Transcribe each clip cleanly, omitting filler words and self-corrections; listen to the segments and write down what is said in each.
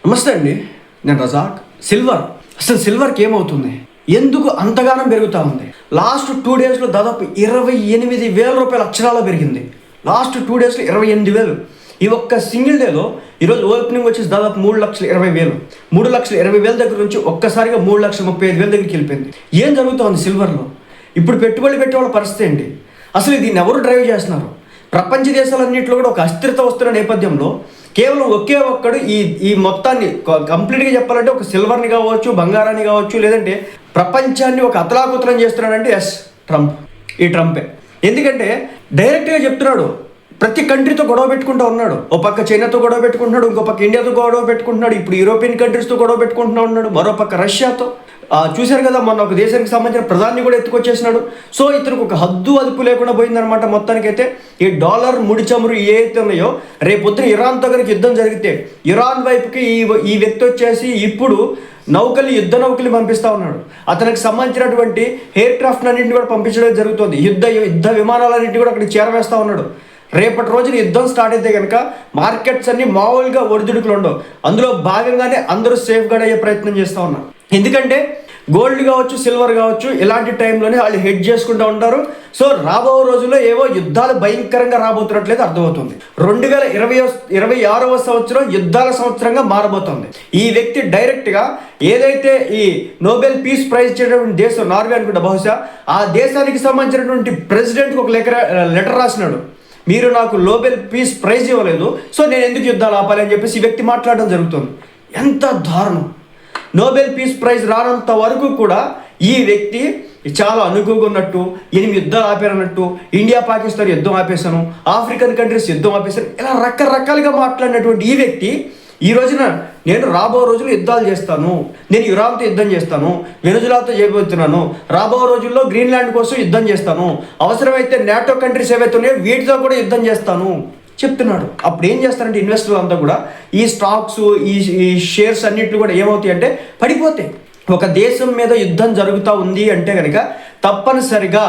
నమస్తే అండి, నేను రజాక్. అసలు సిల్వర్కి ఏమవుతుంది, ఎందుకు అంతగానం పెరుగుతూ ఉంది? లాస్ట్ 2 డేస్లో దాదాపు 28,000 రూపాయల అక్షరాలు పెరిగింది. లాస్ట్ 2 డేస్లో 28,000. ఈ ఒక్క సింగిల్ డేలో ఈరోజు ఓపెనింగ్ వచ్చేసి దాదాపు 3,20,000. 3,20,000 దగ్గర నుంచి ఒక్కసారిగా 3,35,000 దగ్గరికి వెళ్ళిపోయింది. ఏం జరుగుతుంది సిల్వర్లో? ఇప్పుడు పెట్టుబడి పెట్టే వాళ్ళ పరిస్థితి ఏంటి? అసలు దీన్ని ఎవరు డ్రైవ్ చేస్తున్నారు? ప్రపంచ దేశాలన్నింటిలో కూడా ఒక అస్థిరత వస్తున్న నేపథ్యంలో కేవలం ఒకే ఒక్కడు ఈ మొత్తాన్ని కంప్లీట్గా చెప్పాలంటే ఒక సిల్వర్ని కావచ్చు, బంగారాన్ని కావచ్చు, లేదంటే ప్రపంచాన్ని ఒక అతలాకుతలం చేస్తున్నాడంటే ట్రంపే. ఎందుకంటే డైరెక్ట్గా చెప్తున్నాడు, ప్రతి కంట్రీతో గొడవ పెట్టుకుంటూ ఉన్నాడు. ఓ పక్క చైనాతో గొడవ పెట్టుకుంటున్నాడు, ఇంకో పక్క ఇండియాతో గొడవ పెట్టుకుంటున్నాడు, ఇప్పుడు యూరోపియన్ కంట్రీస్తో గొడవ పెట్టుకుంటూ ఉన్నాడు, మరో పక్క రష్యాతో. చూశారు కదా, మొన్న ఒక దేశానికి సంబంధించిన ప్రధాని కూడా ఎత్తుకొచ్చేసినాడు. సో ఇతనికి ఒక హద్దు అదుపు లేకుండా పోయిందనమాట. మొత్తానికైతే ఈ డాలర్ ముడి చమురు ఏవైతే ఉన్నాయో, రేపొద్దున ఇరాన్తో కనుక యుద్ధం జరిగితే ఇరాన్ వైపుకి ఈ వ్యక్తి వచ్చేసి ఇప్పుడు యుద్ధ నౌకలు పంపిస్తూ ఉన్నాడు. అతనికి సంబంధించినటువంటి ఎయిర్ క్రాఫ్ట్ అన్నింటినీ కూడా పంపించడం జరుగుతుంది. యుద్ధ విమానాలన్నింటినీ కూడా అక్కడికి చేరవేస్తూ ఉన్నాడు. రేపటి రోజున యుద్ధం స్టార్ట్ అయితే కనుక మార్కెట్స్ అన్ని మామూలుగా ఒడిదుడుకులు ఉండవు. అందులో భాగంగానే అందరూ సేఫ్ గార్డ్ అయ్యే ప్రయత్నం చేస్తూ ఉన్నారు. ఎందుకంటే గోల్డ్ కావచ్చు, సిల్వర్ కావచ్చు, ఇలాంటి టైంలోనే వాళ్ళు హెడ్జ్ చేసుకుంటూ ఉంటారు. సో రాబో రోజుల్లో ఏవో యుద్ధాలు భయంకరంగా రాబోతున్నట్లయితే అర్థమవుతుంది. 2026వ సంవత్సరం యుద్ధాల సంవత్సరంగా మారబోతోంది. ఈ వ్యక్తి డైరెక్ట్గా ఏదైతే ఈ నోబెల్ పీస్ ప్రైజ్ ఇచ్చేటటువంటి దేశం నార్వే అనుకుంటా, బహుశా ఆ దేశానికి సంబంధించినటువంటి ప్రెసిడెంట్కి ఒక లెటర్ రాసినాడు, మీరు నాకు నోబెల్ పీస్ ప్రైజ్ ఇవ్వలేదు, సో నేను ఎందుకు యుద్ధాలు ఆపాలి అని చెప్పేసి ఈ వ్యక్తి మాట్లాడడం జరుగుతుంది. ఎంత దారుణం! నోబెల్ పీస్ ప్రైజ్ రానంత వరకు కూడా ఈ వ్యక్తి చాలా అనుకువగా ఉన్నట్టు, 8 యుద్ధాలు ఆపారన్నట్టు, ఇండియా పాకిస్తాన్ యుద్ధం ఆపేశాను, ఆఫ్రికన్ కంట్రీస్ యుద్ధం ఆపేశాను, ఇలా రకరకాలుగా మాట్లాడినటువంటి ఈ వ్యక్తి ఈ రోజున నేను రాబో రోజుల్లో యుద్ధాలు చేస్తాను, నేను ఇరాన్తో యుద్ధం చేస్తాను, వెనుజులాతో చేయబోతున్నాను, రాబో రోజుల్లో గ్రీన్లాండ్ కోసం యుద్ధం చేస్తాను, అవసరమైతే నాటో కంట్రీస్ ఏవైతే ఉన్నాయో వీటితో కూడా యుద్ధం చేస్తాను చెప్తున్నాడు. అప్పుడు ఏం చేస్తారంటే ఇన్వెస్టర్లు అంతా కూడా ఈ స్టాక్స్, ఈ షేర్స్ అన్నింటినీ కూడా ఏమవుతాయి అంటే పడిపోతాయి. ఒక దేశం మీద యుద్ధం జరుగుతూ ఉంది అంటే కనుక తప్పనిసరిగా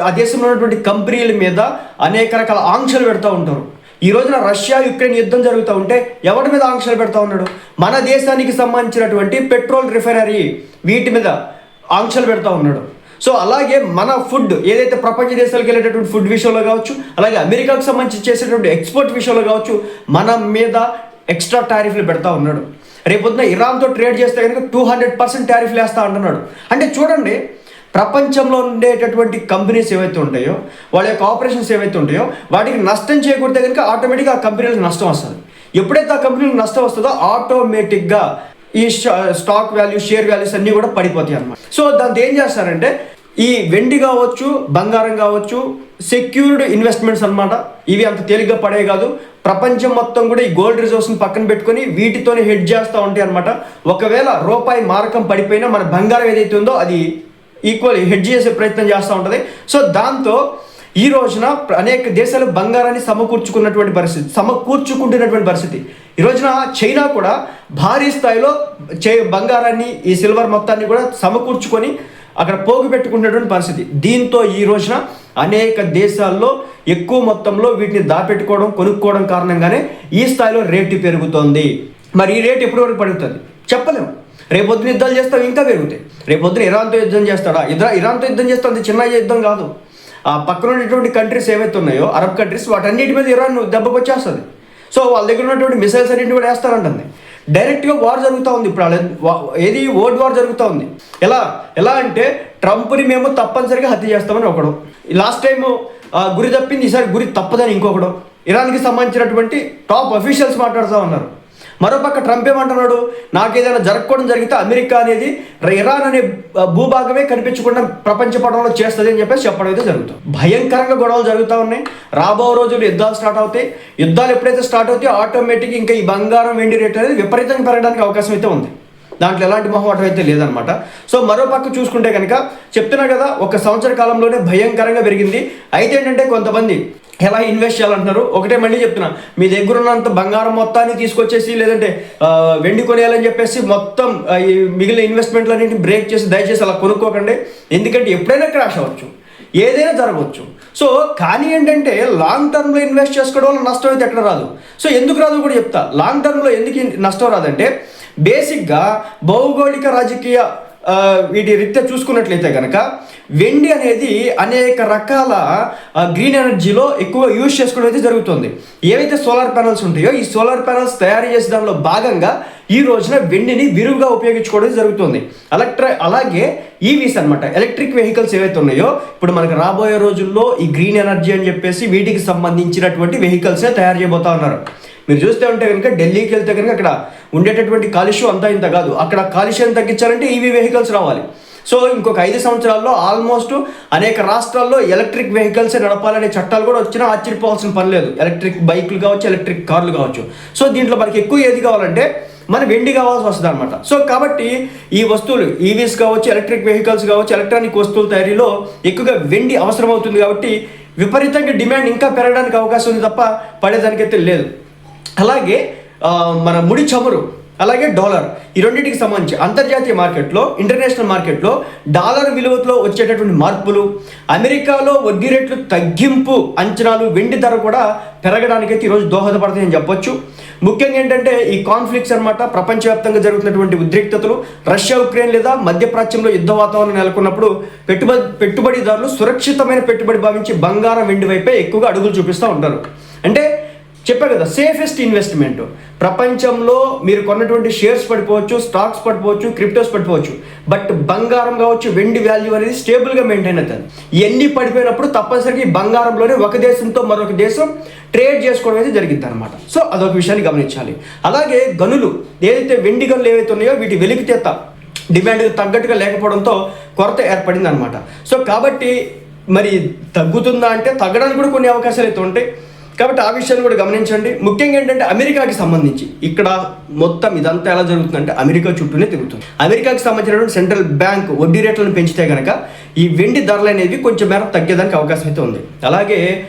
ఆ దేశంలో ఉన్నటువంటి కంపెనీల మీద అనేక రకాల ఆంక్షలు పెడతా ఉంటారు. ఈ రోజున రష్యా యుక్రెయిన్ యుద్ధం జరుగుతూ ఉంటే ఎవరి మీద ఆంక్షలు పెడతా ఉన్నాడు? మన దేశానికి సంబంధించినటువంటి పెట్రోల్ రిఫైనరీ వీటి మీద ఆంక్షలు పెడతా ఉన్నాడు. సో అలాగే మన ఫుడ్ ఏదైతే ప్రపంచ దేశాలకు వెళ్ళేటటువంటి ఫుడ్ విషయంలో కావచ్చు, అలాగే అమెరికాకు సంబంధించి చేసేటువంటి ఎక్స్పోర్ట్ విషయంలో కావచ్చు, మన మీద ఎక్స్ట్రా టారిఫ్లు పెడతా ఉన్నాడు. రేపొద్దున ఇరాన్తో ట్రేడ్ చేస్తే కనుక 200% టారిఫ్లు వేస్తా అంటున్నాడు. అంటే చూడండి, ప్రపంచంలో ఉండేటటువంటి కంపెనీస్ ఏవైతే ఉంటాయో, వాళ్ళ యొక్క ఆపరేషన్స్ ఏవైతే ఉంటాయో వాటికి నష్టం చేయకూడితే కనుక ఆటోమేటిక్గా ఆ కంపెనీలకు నష్టం వస్తుంది. ఎప్పుడైతే ఆ కంపెనీలకు నష్టం వస్తుందో ఆటోమేటిక్గా ఈ స్టాక్ వాల్యూ, షేర్ వాల్యూస్ అన్నీ కూడా పడిపోతాయి అన్నమాట. సో దాంతో ఏం చేస్తారంటే ఈ వెండి కావచ్చు, బంగారం కావచ్చు, సెక్యూర్డ్ ఇన్వెస్ట్మెంట్స్ అనమాట. ఇవి అంత తేలిగ్గా పడే కాదు. ప్రపంచం మొత్తం కూడా ఈ గోల్డ్ రిజర్వ్స్ని పక్కన పెట్టుకొని వీటితోనే హెడ్జ్ చేస్తూ ఉంటాయి అనమాట. ఒకవేళ రూపాయి మారకం పడిపోయినా మన బంగారం ఏదైతే ఉందో అది ఈక్వల్ హెడ్జ్ చేసే ప్రయత్నం చేస్తూ ఉంటుంది. సో దాంతో ఈ రోజున అనేక దేశాలు బంగారాన్ని సమకూర్చుకుంటున్నటువంటి పరిస్థితి. ఈ రోజున చైనా కూడా భారీ స్థాయిలో బంగారాన్ని, ఈ సిల్వర్ మొత్తాన్ని కూడా సమకూర్చుకొని అక్కడ పోగు పెట్టుకున్నటువంటి పరిస్థితి. దీంతో ఈ రోజున అనేక దేశాల్లో ఎక్కువ మొత్తంలో వీటిని దాపెట్టుకోవడం, కొనుక్కోవడం కారణంగానే ఈ స్థాయిలో రేటు పెరుగుతోంది. మరి ఈ రేటు ఎప్పటి వరకు పెరుగుతుంది చెప్పలేము. రేపొద్దున యుద్ధాలు చేస్తాం, ఇంకా పెరుగుతాయి. రేపొద్దున ఇరాన్తో యుద్ధం చేస్తాడా? ఇరాన్తో యుద్ధం చేస్తే అంత చిన్న యుద్ధం కాదు. ఆ పక్కన ఉన్నటువంటి కంట్రీస్ ఏవైతే ఉన్నాయో, అరబ్ కంట్రీస్, వాటన్నిటి మీద ఇరాన్ దెబ్బకు వచ్చేస్తుంది. సో వాళ్ళ దగ్గర ఉన్నటువంటి మిసైల్స్ అన్నింటినీ కూడా వేస్తారంటుంది. డైరెక్ట్గా వార్ జరుగుతూ ఉంది. ఇప్పుడు వరల్డ్ వార్ జరుగుతూ ఉంది. ఎలా అంటే ట్రంప్ని మేము తప్పనిసరిగా హత్య చేస్తామని ఒకడు, లాస్ట్ టైము గురి తప్పింది, ఈసారి గురి తప్పదని ఇంకొకడు, ఇరాన్కి సంబంధించినటువంటి టాప్ అఫీషియల్స్ మాట్లాడుతూ ఉన్నారు. మరోపక్క ట్రంప్ ఏమంటున్నాడు, నాకు ఏదైనా జరగకూడదు జరిగితే అమెరికా అనేది ఇరాన్ అనే భూభాగమే కనిపించకుండా ప్రపంచ పటంలో చేస్తుంది అని చెప్పేసి చెప్పడం అయితే జరుగుతుంది. భయంకరంగా గొడవలు జరుగుతూ ఉన్నాయి. రాబో రోజులు యుద్ధాలు స్టార్ట్ అవుతాయి. యుద్ధాలు ఎప్పుడైతే స్టార్ట్ అవుతాయో ఆటోమేటిక్ ఇంకా ఈ బంగారం, వెండి రేట్ అనేది విపరీతంగా పెరగడానికి అవకాశం అయితే ఉంది. దాంట్లో ఎలాంటి మొహమాటం అయితే లేదనమాట. సో మరోపక్క చూసుకుంటే కనుక చెప్తున్నా కదా, 1 సంవత్సర కాలంలోనే భయంకరంగా పెరిగింది. అయితే ఏంటంటే కొంతమంది ఎలా ఇన్వెస్ట్ చేయాలంటున్నారు. ఒకటే మళ్ళీ చెప్తున్నా, మీ దగ్గర ఉన్నంత బంగారం మొత్తాన్ని తీసుకొచ్చేసి లేదంటే వెండి కొనేయాలని చెప్పేసి మొత్తం ఈ మిగిలిన ఇన్వెస్ట్మెంట్లన్నింటినీ బ్రేక్ చేసి దయచేసి అలా కొనుక్కోకండి. ఎందుకంటే ఎప్పుడైనా క్రాష్ అవ్వచ్చు, ఏదైనా జరగవచ్చు. సో కానీ ఏంటంటే లాంగ్ టర్మ్లో ఇన్వెస్ట్ చేసుకోవడం వల్ల నష్టం అయితే ఎక్కడ రాదు. సో ఎందుకు రాదు కూడా చెప్తా. లాంగ్ టర్మ్లో ఎందుకు నష్టం రాదంటే బేసిక్గా భౌగోళిక రాజకీయ వీటి రీత్యా చూసుకున్నట్లయితే కనుక వెండి అనేది అనేక రకాల గ్రీన్ ఎనర్జీలో ఎక్కువ యూజ్ చేసుకోవడం అయితే జరుగుతుంది. ఏవైతే సోలార్ ప్యానల్స్ ఉంటాయో ఈ సోలార్ ప్యానల్స్ తయారు చేసే దానిలో భాగంగా ఈ రోజున వెండిని విరివిగా ఉపయోగించుకోవడం జరుగుతుంది. అలాగే ఈవీస్ అనమాట, ఎలక్ట్రిక్ వెహికల్స్ ఏవైతే ఉన్నాయో ఇప్పుడు మనకు రాబోయే రోజుల్లో ఈ గ్రీన్ ఎనర్జీ అని చెప్పేసి వీటికి సంబంధించినటువంటి వెహికల్సే తయారు చేయబోతా ఉన్నారు. మీరు చూస్తే ఉంటే కనుక ఢిల్లీకి వెళ్తే కనుక అక్కడ ఉండేటటువంటి కాలుష్యం అంతా ఇంత కాదు. అక్కడ కాలుష్యాన్ని తగ్గించాలంటే ఈవీ వెహికల్స్ రావాలి. సో ఇంకొక 5 సంవత్సరాల్లో ఆల్మోస్ట్ అనేక రాష్ట్రాల్లో ఎలక్ట్రిక్ వెహికల్స్ నడపాలనే చట్టాలు కూడా వచ్చినా ఆశ్చర్యపోవాల్సిన పని లేదు. ఎలక్ట్రిక్ బైకులు కావచ్చు, ఎలక్ట్రిక్ కార్లు కావచ్చు. సో దీంట్లో మనకి ఎక్కువ ఏది కావాలంటే మన వెండి కావాల్సి వస్తుంది అనమాట. సో కాబట్టి ఈ వస్తువులు ఈవీస్ కావచ్చు, ఎలక్ట్రిక్ వెహికల్స్ కావచ్చు, ఎలక్ట్రానిక్ వస్తువుల తయారీలో ఎక్కువగా వెండి అవసరం అవుతుంది. కాబట్టి విపరీతంగా డిమాండ్ ఇంకా పెరగడానికి అవకాశం ఉంది తప్ప పడేదానికైతే లేదు. అలాగే మన ముడి చమురు అలాగే డాలర్ ఈ రెండింటికి సంబంధించి అంతర్జాతీయ మార్కెట్లో, ఇంటర్నేషనల్ మార్కెట్లో డాలర్ విలువలో వచ్చేటటువంటి మార్పులు, అమెరికాలో వడ్డీ రేట్లు తగ్గింపు అంచనాలు వెండి ధర కూడా పెరగడానికైతే ఈరోజు దోహదపడతాయని చెప్పొచ్చు. ముఖ్యంగా ఏంటంటే ఈ కాన్ఫ్లిక్ట్స్ అనమాట, ప్రపంచవ్యాప్తంగా జరుగుతున్నటువంటి ఉద్రిక్తతలు, రష్యా ఉక్రెయిన్ లేదా మధ్యప్రాచ్యంలో యుద్ధ వాతావరణం నెలకొన్నప్పుడు పెట్టుబడిదారులు సురక్షితమైన పెట్టుబడి భావించి బంగారం, వెండి వైపే ఎక్కువగా అడుగులు చూపిస్తూ ఉంటారు. అంటే చెప్పా కదా, సేఫెస్ట్ ఇన్వెస్ట్మెంట్. ప్రపంచంలో మీరు కొన్నటువంటి షేర్స్ పడిపోవచ్చు, స్టాక్స్ పడిపోవచ్చు, క్రిప్టోస్ పడిపోవచ్చు, బట్ బంగారం కావచ్చు, వెండి వాల్యూ అనేది స్టేబుల్గా మెయింటైన్ అవుతుంది. ఇవన్నీ పడిపోయినప్పుడు తప్పనిసరిగా ఈ బంగారంలోనే ఒక దేశంతో మరొక దేశం ట్రేడ్ చేసుకోవడం అయితే జరిగింది అనమాట. సో అదొక విషయాన్ని గమనించాలి. అలాగే గనులు, ఏదైతే వెండి గనులు ఏవైతే ఉన్నాయో వీటి వెలికితేత డిమాండ్కి తగ్గట్టుగా లేకపోవడంతో కొరత ఏర్పడింది అనమాట. సో కాబట్టి మరి తగ్గుతుందా అంటే తగ్గడానికి కూడా కొన్ని అవకాశాలు అయితే ఉంటాయి. కాబట్టి ఆ విషయాన్ని కూడా గమనించండి. ముఖ్యంగా ఏంటంటే అమెరికాకి సంబంధించి ఇక్కడ మొత్తం ఇదంతా ఎలా జరుగుతుందంటే అమెరికా చుట్టూనే తిరుగుతుంది. అమెరికాకి సంబంధించినటువంటి సెంట్రల్ బ్యాంక్ వడ్డీ రేట్లను పెంచితే కనుక ఈ వెండి ధరలు అనేవి కొంచెం మేర తగ్గేదానికి అవకాశం అయితే ఉంది. అలాగే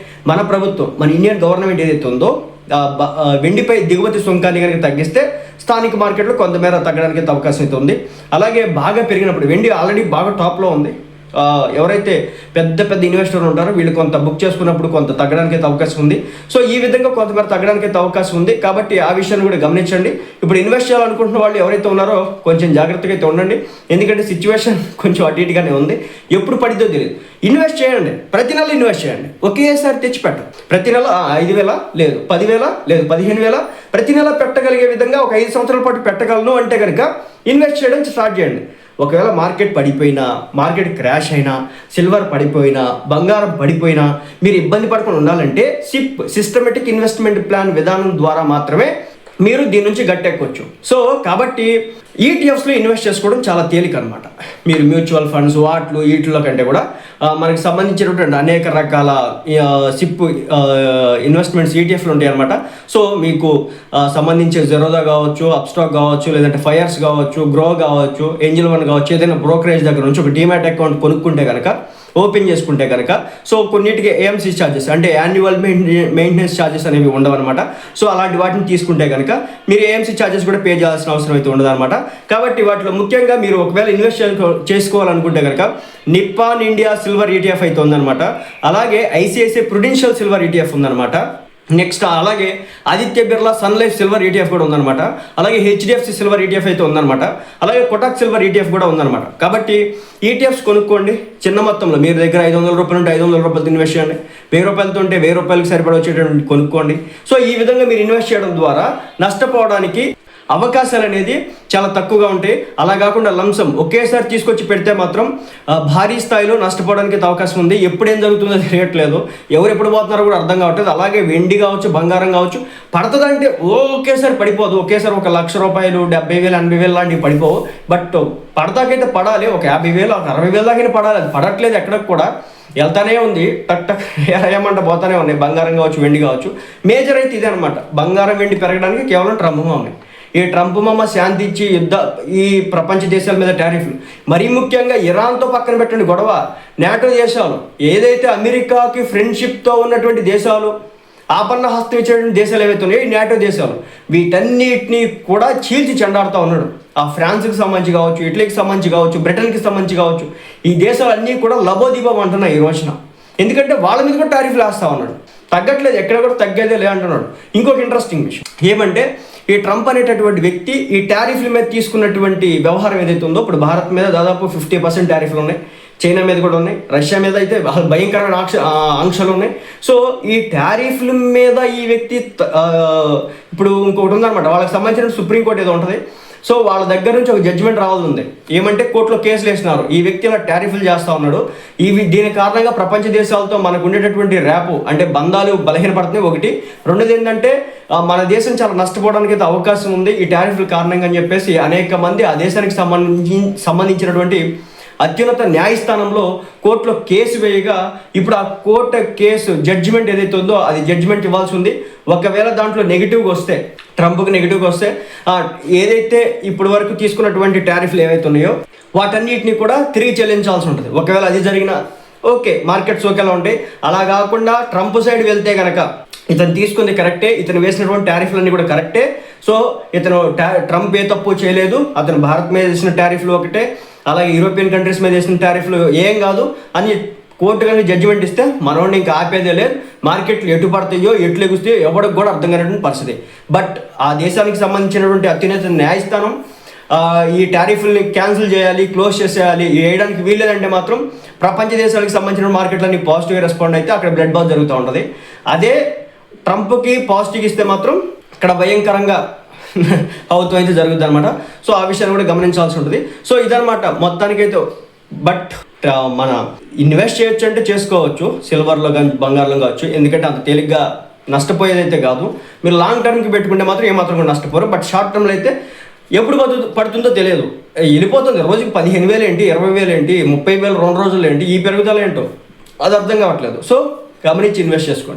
మన ప్రభుత్వం, మన ఇండియన్ గవర్నమెంట్ ఏదైతే ఉందో వెండిపై దిగుమతి సుంకాన్ని కనుక తగ్గిస్తే స్థానిక మార్కెట్లో కొంతమేర తగ్గడానికి అయితే అవకాశం అయితే ఉంది. అలాగే బాగా పెరిగినప్పుడు వెండి ఆల్రెడీ బాగా టాప్లో ఉంది. ఎవరైతే పెద్ద పెద్ద ఇన్వెస్టర్లు ఉంటారో వీళ్ళు కొంత బుక్ చేసుకున్నప్పుడు కొంత తగ్గడానికి అయితే అవకాశం ఉంది. సో ఈ విధంగా కొంతమేర తగ్గడానికి అయితే అవకాశం ఉంది. కాబట్టి ఆ విషయాన్ని కూడా గమనించండి. ఇప్పుడు ఇన్వెస్ట్ చేయాలనుకుంటున్న వాళ్ళు ఎవరైతే ఉన్నారో కొంచెం జాగ్రత్తగా అయితే ఉండండి. ఎందుకంటే సిచ్యువేషన్ కొంచెం అటు ఇటుగానే ఉంది. ఎప్పుడు పడిద్దో తెలియదు. ఇన్వెస్ట్ చేయండి, ప్రతి నెల ఇన్వెస్ట్ చేయండి. ఒకేసారి తెచ్చిపెట్టు. ప్రతి నెల 5,000 లేదు, 10,000 లేదు, 15,000 ప్రతి నెల పెట్టగలిగే విధంగా ఒక 5 సంవత్సరాల పాటు పెట్టగలను అంటే కనుక ఇన్వెస్ట్ చేయడం స్టార్ట్ చేయండి. ఒకవేళ మార్కెట్ పడిపోయినా, మార్కెట్ క్రాష్ అయినా, సిల్వర్ పడిపోయినా, బంగారం పడిపోయినా మీరు ఇబ్బంది పడకుండా ఉండాలంటే సిస్టమేటిక్ ఇన్వెస్ట్మెంట్ ప్లాన్ విధానం ద్వారా మాత్రమే మీరు దీని నుంచి గట్టెక్కొచ్చు. సో కాబట్టి ఈటీఎఫ్స్లో ఇన్వెస్ట్ చేసుకోవడం చాలా తేలిక అనమాట. మీరు మ్యూచువల్ ఫండ్స్ వీటిలో కంటే కూడా మనకి సంబంధించినటువంటి అనేక రకాల సిప్ ఇన్వెస్ట్మెంట్స్ ఈటీఎఫ్లు ఉంటాయి అనమాట. సో మీకు సంబంధించి జెరోదా కావచ్చు, అప్స్టాక్ కావచ్చు, లేదంటే ఫైర్స్ కావచ్చు, గ్రో కావచ్చు, ఏంజల్ వన్ కావచ్చు, ఏదైనా బ్రోకరేజ్ దగ్గర నుంచి ఒక డీమ్యాట్ అకౌంట్ కొనుక్కుంటే కనుక, ఓపెన్ చేసుకుంటే కనుక సో కొన్నిటికి ఏఎంసీ ఛార్జెస్ అంటే యాన్యువల్ మెయింటెనెన్స్ ఛార్జెస్ అనేవి ఉండవన్నమాట. సో అలాంటి వాటిని తీసుకుంటే కనుక మీరు ఏఎంసీ ఛార్జెస్ కూడా పే చేయాల్సిన అవసరం అయితే ఉండదు అనమాట. కాబట్టి వాటిలో ముఖ్యంగా మీరు ఒకవేళ ఇన్వెస్ట్ చేసుకోవాలనుకుంటే కనుక నిప్పాన్ ఇండియా సిల్వర్ ఈటీఎఫ్ అయితే ఉందన్నమాట. అలాగే ఐసిఐసిఐ ప్రుడెన్షియల్ సిల్వర్ ఈటీఎఫ్ ఉందన్నమాట. నెక్స్ట్ అలాగే Aditya Birla Sun Life silver ETF కూడా ఉందన్నమాట. అలాగే హెచ్డిఎఫ్సి సిల్వర్ ఈటీఎఫ్ అయితే ఉందన్నమాట. అలాగే కొటాక్ సిల్వర్ ఈటీఎఫ్ కూడా ఉందన్నమాట. కాబట్టి ఈటీఎఫ్స్ కొనుక్కోండి చిన్న మొత్తంలో. మీరు దగ్గర 500 రూపాయలు ఉంటే 500 రూపాయలతో ఇన్వెస్ట్ చేయండి. 1000 రూపాయలతో ఉంటే 1000 రూపాయలకి సరిపడా వచ్చేటువంటి కొనుక్కోండి. సో ఈ విధంగా మీరు ఇన్వెస్ట్ చేయడం ద్వారా నష్టపోవడానికి అవకాశాలు అనేది చాలా తక్కువగా ఉంటాయి. అలా కాకుండా లంసం ఒకేసారి తీసుకొచ్చి పెడితే మాత్రం భారీ స్థాయిలో నష్టపోవడానికి అవకాశం ఉంది. ఎప్పుడేం జరుగుతుందో తెలియట్లేదు, ఎవరు ఎప్పుడు పోతున్నారో కూడా అర్థం కావట్లేదు. అలాగే వెండి కావచ్చు, బంగారం కావచ్చు, పడుతుందంటే ఒకేసారి పడిపోదు. ఒకేసారి 1,00,000 రూపాయలు, 70,000, 80,000 లాంటివి పడిపోవు. బట్ పడతాకైతే పడాలి. ఒక 50,000, 60,000 దాకా పడాలి. అది పడట్లేదు, ఎక్కడికి కూడా వెళ్తానే ఉంది. టక్ టక్ ఏమంట పోతానే ఉన్నాయి. బంగారం కావచ్చు, వెండి కావచ్చు. మేజర్ అయితే ఇదే అనమాట. బంగారం, వెండి పెరగడానికి కేవలం ట్రంప్ ఉన్నాయి. ఈ ట్రంప్ మామ శాంతి ఇచ్చి ఈ ప్రపంచ దేశాల మీద టారిఫ్లు, మరీ ముఖ్యంగా ఇరాన్తో పక్కన పెట్టండి గొడవ. నాటో దేశాలు, ఏదైతే అమెరికాకి ఫ్రెండ్షిప్తో ఉన్నటువంటి దేశాలు, ఆపన్న హస్తం ఇచ్చేటువంటి దేశాలు ఏవైతే ఉన్నాయో ఈ నాటో దేశాలు, వీటన్నిటినీ కూడా చీల్చి చెండాడుతూ ఉన్నాడు. ఆ ఫ్రాన్స్కి సంబంధించి కావచ్చు, ఇటలీకి సంబంధించి కావచ్చు, బ్రిటన్కి సంబంధించి కావచ్చు, ఈ దేశాలన్నీ కూడా లబోదీపం అంటున్నాయి ఈ రోజున. ఎందుకంటే వాళ్ళ మీద కూడా టారిఫ్లు వేస్తా ఉన్నాడు. తగ్గట్లేదు, ఎక్కడ కూడా తగ్గేదే లే అంటున్నాడు. ఇంకొక ఇంట్రెస్టింగ్ విషయం ఏమంటే, ఈ ట్రంప్ అనేటటువంటి వ్యక్తి ఈ టారిఫ్ల మీద తీసుకున్నటువంటి వ్యవహారం ఏదైతే ఉందో, ఇప్పుడు భారత్ మీద దాదాపు 50% టారిఫ్లు ఉన్నాయి, చైనా మీద కూడా ఉన్నాయి, రష్యా మీద అయితే భయంకరమైన ఆంక్షలు ఉన్నాయి. సో ఈ టారిఫ్ల మీద ఈ వ్యక్తి ఇప్పుడు ఇంకొకటి ఉందన్నమాట, వాళ్ళకి సంబంధించిన సుప్రీంకోర్టు ఏదో ఉంటుంది. సో వాళ్ళ దగ్గర నుంచి ఒక జడ్జిమెంట్ రావాలి ఉంది. ఏమంటే కోర్టులో కేసులు వేసినారు, ఈ వ్యక్తి ఇలా టారిఫ్లు చేస్తూ ఉన్నాడు, దీని కారణంగా ప్రపంచ దేశాలతో మనకు ఉండేటటువంటి ర్యాపు అంటే బంధాలు బలహీనపడుతున్నాయి ఒకటి. రెండోది ఏంటంటే మన దేశం చాలా నష్టపోవడానికి అయితే అవకాశం ఉంది ఈ టారిఫ్ల కారణంగా అని చెప్పేసి అనేక మంది ఆ దేశానికి సంబంధించినటువంటి అత్యున్నత న్యాయస్థానంలో కోర్టులో కేసు వేయగా, ఇప్పుడు ఆ కోర్టు కేసు జడ్జిమెంట్ ఏదైతే ఉందో అది జడ్జిమెంట్ ఇవ్వాల్సి ఉంది. ఒకవేళ దాంట్లో నెగిటివ్గా వస్తే, ట్రంప్కి నెగిటివ్గా వస్తే, ఏదైతే ఇప్పటి వరకు తీసుకున్నటువంటి టారిఫ్లు ఏవైతే ఉన్నాయో వాటన్నిటిని కూడా తిరిగి చెల్లించాల్సి ఉంటుంది. ఒకవేళ అది జరిగినా ఓకే, మార్కెట్స్ ఒకేలా ఉంటాయి. అలా కాకుండా ట్రంప్ సైడ్ వెళ్తే కనుక ఇతను తీసుకుంది కరెక్టే, ఇతను వేసినటువంటి టారిఫ్లన్నీ కూడా కరెక్టే. సో ఇతను ట్రంప్ ఏ తప్పు చేయలేదు, అతను భారత్ మీద వేసిన టారిఫ్లు ఒకటే, అలాగే యూరోపియన్ కంట్రీస్ మీద వేసిన టారిఫ్లు ఏం కాదు అని కోర్టు కానీ జడ్జిమెంట్ ఇస్తే మనోడిని ఇంకా ఆపేదే లేదు. మార్కెట్లు ఎటు పడతాయో ఎట్లు ఎగుస్తాయో ఎవరికి కూడా అర్థం కానటువంటి పరిస్థితి. బట్ ఆ దేశానికి సంబంధించినటువంటి అత్యున్నత న్యాయస్థానం ఈ టారిఫ్ని క్యాన్సిల్ చేయాలి, క్లోజ్ చేసేయాలి, వేయడానికి వీల్లేదంటే మాత్రం ప్రపంచ దేశాలకు సంబంధించిన మార్కెట్లన్నీ పాజిటివ్గా రెస్పాండ్ అయితే అక్కడ బ్లడ్ బాత్ జరుగుతూ ఉంటుంది. అదే ట్రంప్కి పాజిటివ్ ఇస్తే మాత్రం ఇక్కడ భయంకరంగా అవుతూ అయితే జరుగుతుంది అనమాట. సో ఆ విషయాన్ని కూడా గమనించాల్సి ఉంటుంది. సో ఇదనమాట మొత్తానికైతే. బట్ మన ఇన్వెస్ట్ చేయొచ్చు అంటే చేసుకోవచ్చు, సిల్వర్లో కానీ బంగారంలో కావచ్చు, ఎందుకంటే అంత తేలిగ్గా నష్టపోయేదైతే కాదు. మీరు లాంగ్ టర్మ్కి పెట్టుకుంటే మాత్రం ఏమాత్రం కూడా నష్టపోరు. బట్ షార్ట్ టర్మ్లో అయితే ఎప్పుడు పడుతుందో తెలియదు, వెళ్ళిపోతుంది. రోజుకి 15,000 ఏంటి, 20,000 ఏంటి, 30,000 2 రోజులు ఏంటి, ఈ పెరుగుదల ఏంటో అది అర్థం కావట్లేదు. సో గమనించి ఇన్వెస్ట్ చేసుకోండి.